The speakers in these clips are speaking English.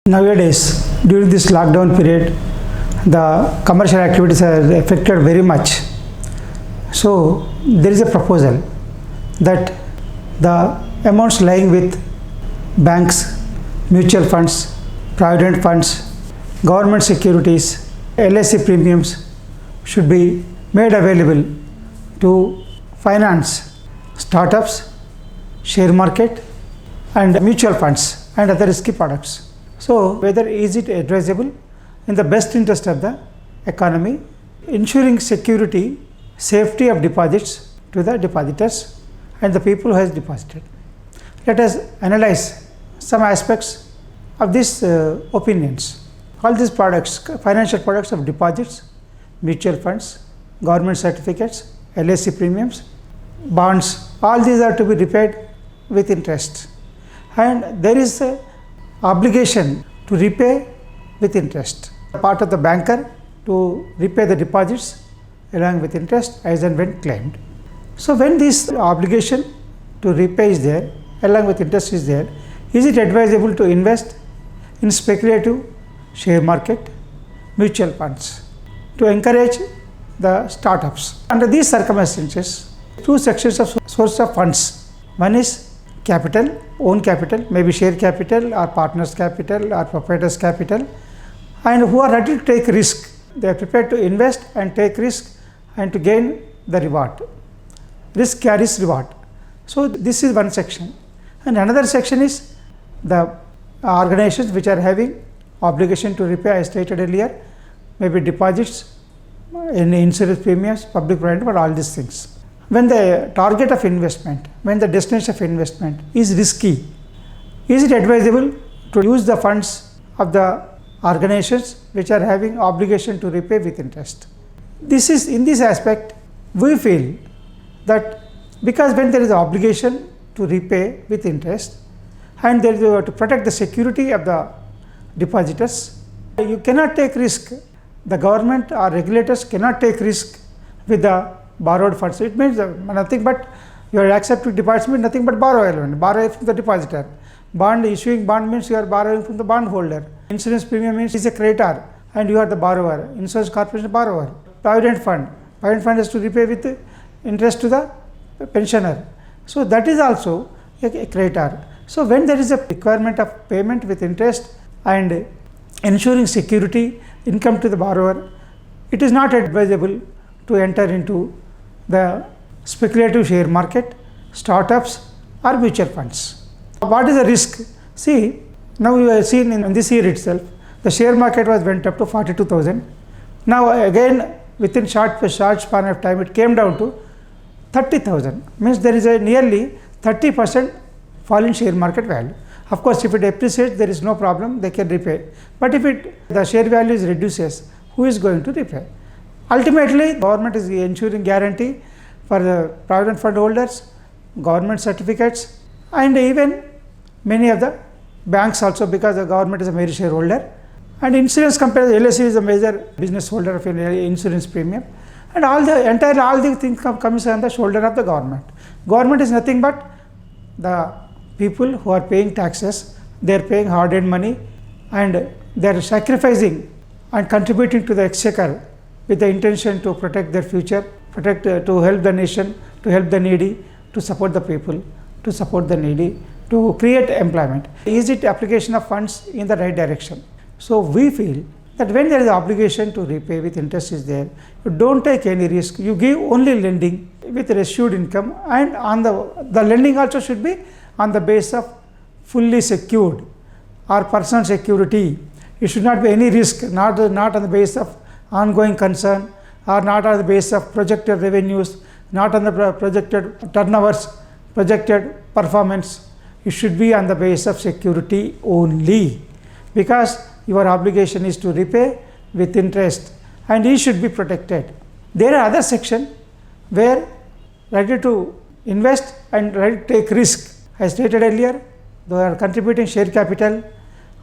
Nowadays, during this lockdown period, the commercial activities are affected very much. So, there is a proposal that the amounts lying with banks, mutual funds, provident funds, government securities, LIC premiums should be made available to finance startups, share market, and mutual funds and other risky products. So, whether is it advisable in the best interest of the economy, ensuring security, safety of deposits to the depositors and the people who has deposited. Let us analyze some aspects of these opinions. All these products, financial products of deposits, mutual funds, government certificates, LIC premiums, bonds, all these are to be repaid with interest. And there is a obligation to repay with interest. The part of the banker to repay the deposits along with interest as and when claimed. So, when this obligation to repay is there, along with interest is there, is it advisable to invest in speculative share market, mutual funds to encourage the startups? Under these circumstances, two sections of source of funds. One is capital, own capital, maybe share capital or partners capital or proprietors capital, and who are ready to take risk. They are prepared to invest and take risk and to gain the reward. Risk carries reward. So, this is one section. And another section is the organizations which are having obligation to repay, as stated earlier, maybe deposits, in insurance premiums, public provident, but all these things. When the target of investment, when the destination of investment is risky, is it advisable to use the funds of the organizations which are having obligation to repay with interest? This is, in this aspect, we feel that because when there is an obligation to repay with interest and there is to protect the security of the depositors, you cannot take risk. The government or regulators cannot take risk with the borrowed funds. It means nothing but you are accepting deposits means nothing but borrow from the depositor. Issuing bond means you are borrowing from the bond holder. Insurance premium means is a creditor and you are the borrower. Insurance corporation borrower. Provident fund is to repay with interest to the pensioner. So, that is also a creditor. So, when there is a requirement of payment with interest and ensuring security, income to the borrower, it is not advisable to enter into the speculative share market, startups or mutual funds. What is the risk? See, now you have seen in this year itself, the share market went up to 42,000. Now again within short span of time it came down to 30,000. Means there is a nearly 30% fall in share market value. Of course, if it appreciates, there is no problem, they can repay. But if the share value reduces, who is going to repay? Ultimately, government is ensuring guarantee for the provident fund holders, government certificates, and even many of the banks also, because the government is a major shareholder, and insurance company, LIC is a major business holder of insurance premium, and all the things comes on the shoulder of the government. Government is nothing but the people who are paying taxes. They are paying hard-earned money and they are sacrificing and contributing to the exchequer with the intention to protect their future, to help the nation, to help the needy, to support the people, to support the needy, to create employment. Is it application of funds in the right direction? So, we feel that when there is obligation to repay with interest is there, you don't take any risk, you give only lending with assured income, and on the lending also should be on the basis of fully secured or personal security. It should not be any risk, not on the basis of ongoing concern or not on the basis of projected revenues, not on the projected turnovers, projected performance. It should be on the basis of security only, because your obligation is to repay with interest and it should be protected. There are other sections where ready to invest and ready to take risk. As stated earlier, they are contributing share capital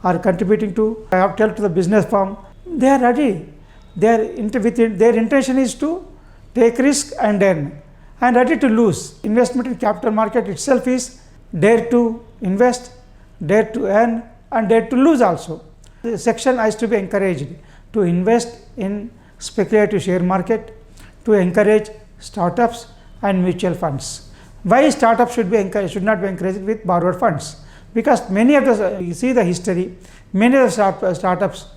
or contributing to the business firm. They are ready. Their intention is to take risk and earn, and ready to lose. Investment in capital market itself is dare to invest, dare to earn and dare to lose also. The section has to be encouraged to invest in speculative share market, to encourage startups and mutual funds. Why startups should not be encouraged with borrowed funds? Because many of the, you see the history, many of the startups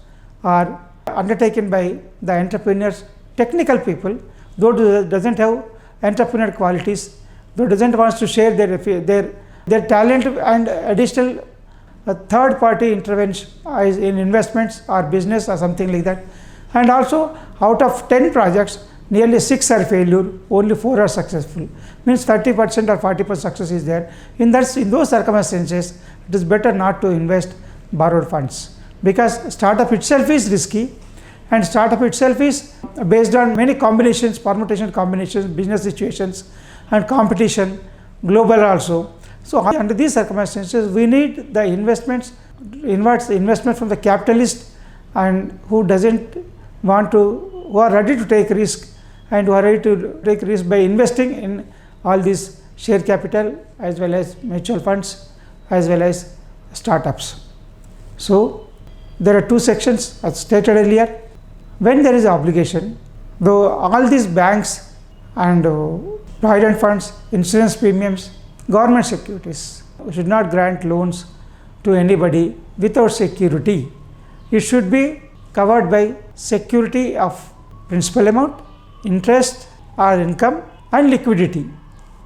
are undertaken by the entrepreneurs, technical people, though doesn't have entrepreneur qualities, though doesn't want to share their talent, and additional third party intervention in investments or business or something like that. And also, out of 10 projects, nearly 6 are failure, only 4 are successful. Means 30% or 40% success is there. In those circumstances, it is better not to invest borrowed funds, because startup itself is risky, and startup itself is based on many combinations, permutation combinations, business situations and competition, global also. So under these circumstances, we need the investment from the capitalist, and who are ready to take risk, and who are ready to take risk by investing in all these share capital as well as mutual funds as well as startups. So there are 2 sections as stated earlier. When there is an obligation, though all these banks and provident funds, insurance premiums, government securities should not grant loans to anybody without security. It should be covered by security of principal amount, interest or income, and liquidity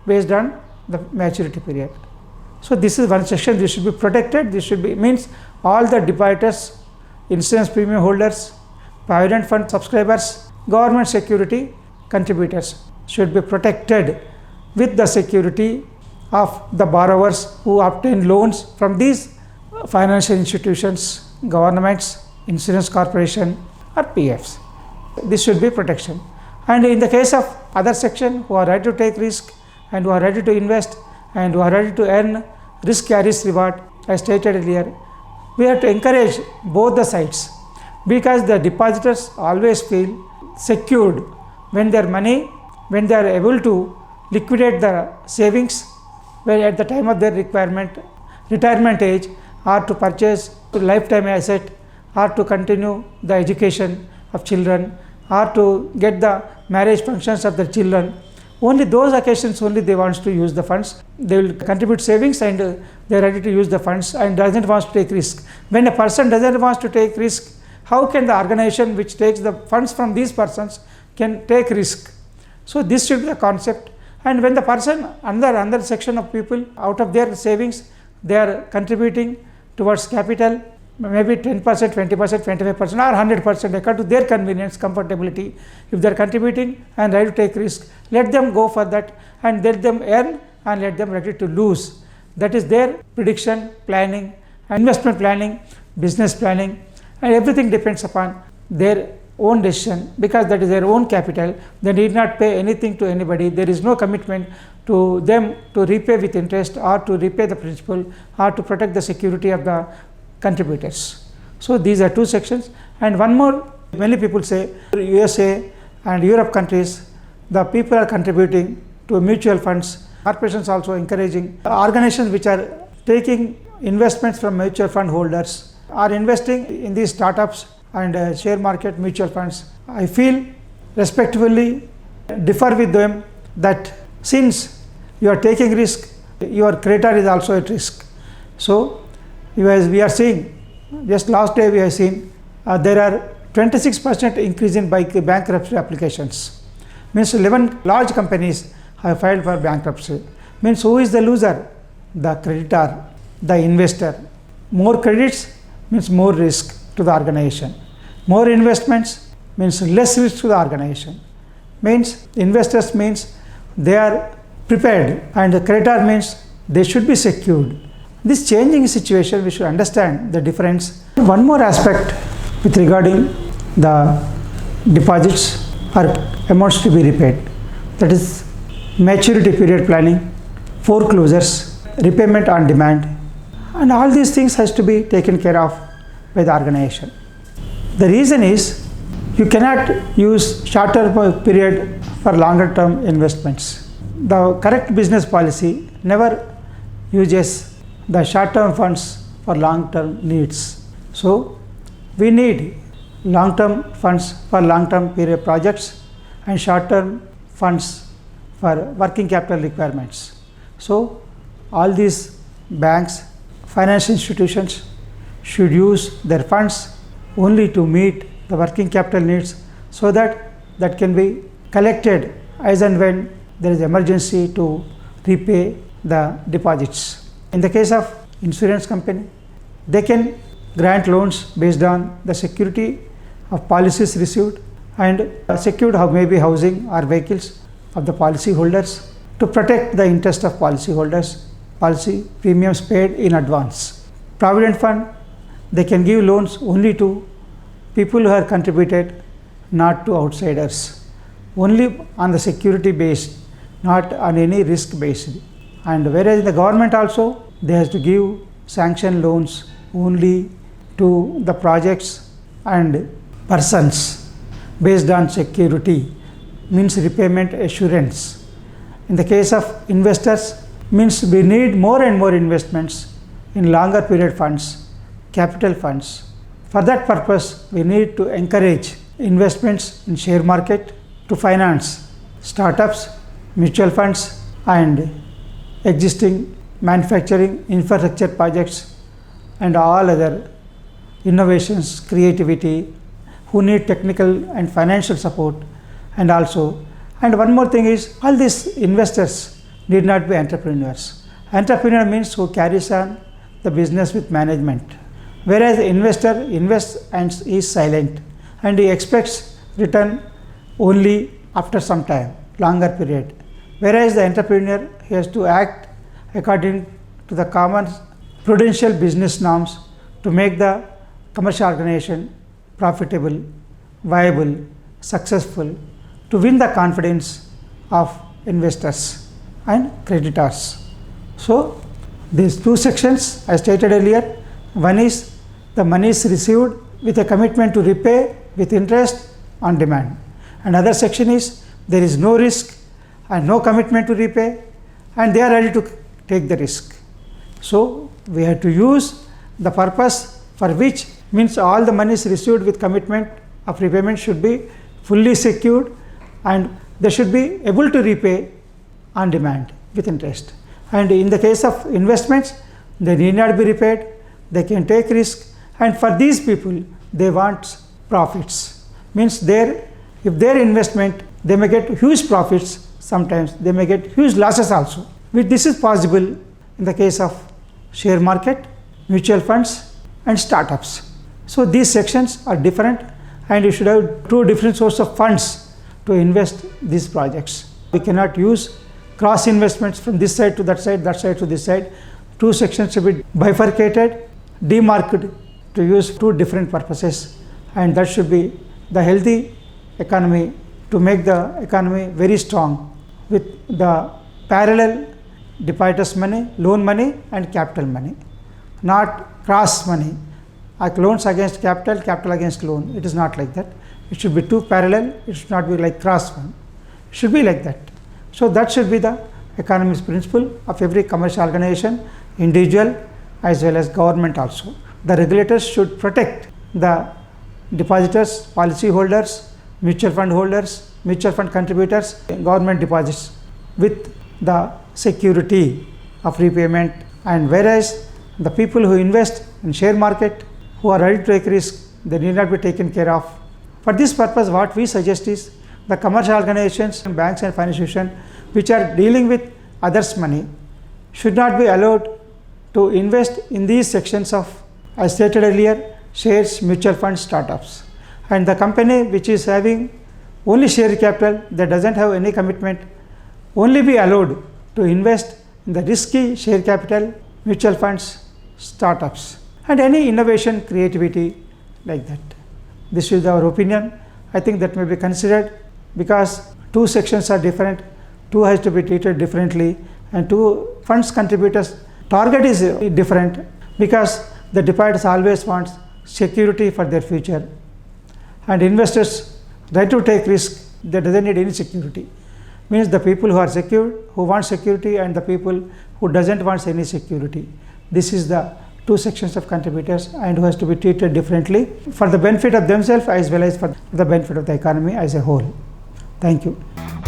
based on the maturity period. So this is one section. This should be protected. This should be means all the depositors, insurance premium holders, provident fund subscribers, government security contributors should be protected with the security of the borrowers who obtain loans from these financial institutions, governments, insurance corporation or PFs. This should be protection. And in the case of other section, who are ready to take risk and who are ready to invest and who are ready to earn, risk carries reward, as stated earlier, we have to encourage both the sides, because the depositors always feel secured when their money, when they are able to liquidate the savings when at the time of their retirement age, or to purchase a lifetime asset, or to continue the education of children, or to get the marriage functions of their children. Only those occasions only they want to use the funds. They will contribute savings and they are ready to use the funds and doesn't want to take risk. When a person doesn't want to take risk, how can the organization which takes the funds from these persons can take risk? So this should be the concept. And when the person, another section of people, out of their savings, they are contributing towards capital, maybe 10%, 20%, 25% or 100% according to their convenience, comfortability. If they are contributing and ready to take risk, let them go for that and let them earn and let them ready to lose. That is their prediction, planning, investment planning, business planning, and everything depends upon their own decision, because that is their own capital. They need not pay anything to anybody. There is no commitment to them to repay with interest or to repay the principal or to protect the security of the contributors. So these are 2 sections. And one more, many people say USA and Europe countries, the people are contributing to mutual funds. Corporations also encouraging organizations which are taking investments from mutual fund holders are investing in these startups and share market mutual funds. I feel respectfully differ with them that since you are taking risk, your creditor is also at risk. So as we are seeing, just last day we have seen there are 26% increase in bankruptcy applications. Means 11 large companies have filed for bankruptcy. Means who is the loser? The creditor, the investor. More credits means more risk to the organization. More investments means less risk to the organization. Means investors means they are prepared, and the creditor means they should be secured. This changing situation, we should understand the difference. One more aspect with regarding the deposits or amounts to be repaid, that is maturity period planning, foreclosures, repayment on demand, and all these things has to be taken care of by the organization. The reason is you cannot use shorter period for longer term investments. The correct business policy never uses the short term funds for long term needs. So We need long-term funds for long-term period projects and short-term funds for working capital requirements. So all these banks, financial institutions should use their funds only to meet the working capital needs, so that can be collected as and when there is emergency to repay the deposits. In the case of insurance company, they can grant loans based on the security of policies received and secured maybe housing or vehicles of the policy holders to protect the interest of policy holders, policy premiums paid in advance. Provident fund, they can give loans only to people who have contributed, not to outsiders, only on the security based, not on any risk based. And whereas in the government also, they have to give sanction loans only to the projects and persons based on security, means repayment assurance. In the case of investors, means we need more and more investments in longer period funds, capital funds. For that purpose, we need to encourage investments in share market to finance startups, mutual funds and existing manufacturing infrastructure projects and all other innovations, creativity, who need technical and financial support. And one more thing is, all these investors need not be entrepreneurs. Entrepreneur means who carries on the business with management, whereas the investor invests and is silent and he expects return only after some time, longer period. Whereas the entrepreneur, he has to act according to the common prudential business norms to make the commercial organization profitable, viable, successful, to win the confidence of investors and creditors. So these two sections I stated earlier, one is the money is received with a commitment to repay with interest on demand, and other section is there is no risk and no commitment to repay and they are ready to take the risk. So we have to use the purpose for which, means all the money is received with commitment of repayment should be fully secured and they should be able to repay on demand with interest. And in the case of investments, they need not be repaid, they can take risk, and for these people they want profits, means if their investment, they may get huge profits, sometimes they may get huge losses also. This is possible in the case of share market, mutual funds and startups. So these sections are different and you should have two different sources of funds to invest these projects. We cannot use cross investments from this side to that side to this side. Two sections should be bifurcated, demarked to use two different purposes, and that should be the healthy economy, to make the economy very strong with the parallel depositors money, loan money and capital money, not cross money, like loans against capital, capital against loan. It is not like that. It should be two parallel, it should not be like cross one. It should be like that. So that should be the economist principle of every commercial organization, individual as well as government also. The regulators should protect the depositors, policy holders, mutual fund holders, mutual fund contributors, government deposits with the security of repayment, and whereas the people who invest in share market, who are ready to take risk, they need not be taken care of. For this purpose, what we suggest is the commercial organizations, banks and financial institutions which are dealing with others' money should not be allowed to invest in these sections of, as stated earlier, shares, mutual funds, startups. And the company which is having only share capital, that doesn't have any commitment, only be allowed to invest in the risky share capital, mutual funds, startups, and any innovation, creativity like that. This is our opinion. I think that may be considered, because two sections are different, two has to be treated differently, and two funds contributors target is different, because the depositors always want security for their future, and investors try to take risk, they doesn't need any security. Means the people who are secured, who want security, and the people who doesn't want any security. This is the two sections of contributors and who has to be treated differently for the benefit of themselves as well as for the benefit of the economy as a whole. Thank you.